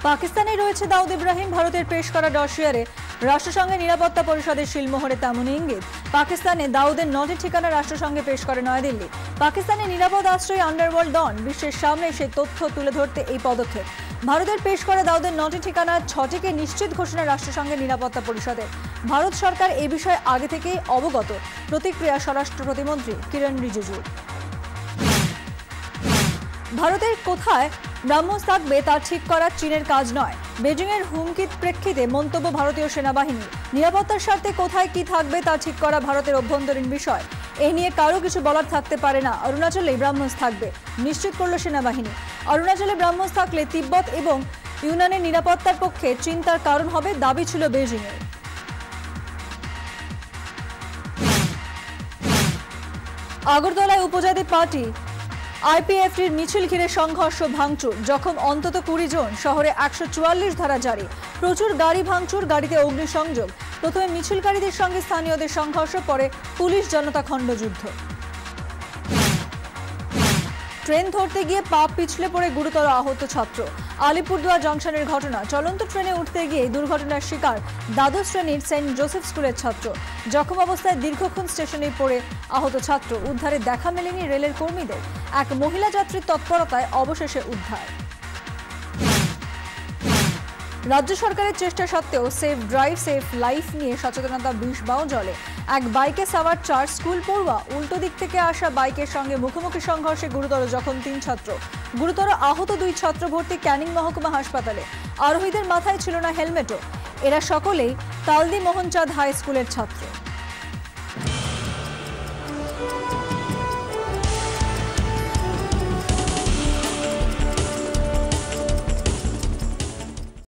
পাকিস্তানে রয়েছে দাউদ ইব্রাহিম। ভারতের পেশ করা ডসিয়ারে রাষ্ট্রসংঘের নিরাপত্তা পরিষদের শিলমোহরে তেমনই ইঙ্গিত। পাকিস্তানে দাউদের 9টি ঠিকানা রাষ্ট্রসংঘে পেশ করে নয়াদিল্লি। পাকিস্তানের নিরাপদ আশ্রয় আন্ডারওয়ার্ল্ড ডন বিশ্বের সামনে সেই তথ্য তুলে ধরতে এই পদক্ষেপ। ভারতের পেশ করা দাউদের 9টি ঠিকানা 6টিকে নিশ্চিত ঘোষণা রাষ্ট্রসংঘের নিরাপত্তা পরিষদের। ভারত সরকার এ বিষয়ে আগে থেকেই অবগত। প্রতিক্রিয়া স্বরাষ্ট্র প্রতিমন্ত্রী কিরণ রিজিজুর। ভারতের কোথায় ব্রাহ্মস থাকবে তা ঠিক করা চীনের কাজ নয়। বেজিংয়ের হুমকির প্রেক্ষিতে মন্তব্য ভারতীয় সেনাবাহিনী। নিরাপত্তার স্বার্থে কোথায় কি থাকবে তা ঠিক করা ভারতের অভ্যন্তরীণ বিষয়। এ নিয়ে কারো কিছু বলার থাকতে পারে না। অরুণাচলে ব্রাহ্মস থাকবে নিশ্চিত করল সেনাবাহিনী। অরুণাচলে ব্রাহ্মস থাকলে তিব্বত এবং ইউনানের নিরাপত্তার পক্ষে চিন্তার কারণ হবে, দাবি ছিল বেজিংয়ের। আগরতলায় উপজাতি পার্টি আইপিএফটির মিছিল ঘিরে সংঘর্ষ, ভাঙচুর, জখম অন্তত 20 জন। শহরে 144 ধারা জারি। প্রচুর গাড়ি ভাঙচুর, গাড়িতে অগ্নিসংযোগ। প্রথমে মিছিলকারীদের সঙ্গে স্থানীয়দের সংঘর্ষ, পরে পুলিশ জনতা খণ্ডযুদ্ধ। ট্রেন ধরতে গিয়ে পা পিছলে পড়ে গুরুতর আহত ছাত্র। আলিপুরদুয়ার জংশনের ঘটনা। চলন্ত ট্রেনে উঠতে গিয়ে দুর্ঘটনার শিকার দ্বাদশ শ্রেণীর সেন্ট জোসেফ স্কুলের ছাত্র। জখম অবস্থায় দীর্ঘক্ষণ স্টেশনে পড়ে আহত ছাত্র। উদ্ধারে দেখা মেলেনি রেলের কর্মীদের। এক মহিলা যাত্রীর তৎপরতায় অবশেষে উদ্ধার। রাজ্য সরকারের চেষ্টা সত্ত্বেও সেফ ড্রাইভ সেফ লাইফ নিয়ে সচেতনতা বিষ বাঁওজলে। এক বাইকে সাওয়ার 4 স্কুল পড়ুয়া উল্টো দিক থেকে আসা বাইকের সঙ্গে মুখোমুখি সংঘর্ষে গুরুতর জখম 3 ছাত্র। গুরুতর আহত 2 ছাত্র ভর্তি ক্যানিং মহকুমা হাসপাতালে। আরোহীদের মাথায় ছিল না হেলমেটও। এরা সকলেই তালদি মোহনচাঁদ হাই স্কুলের ছাত্র।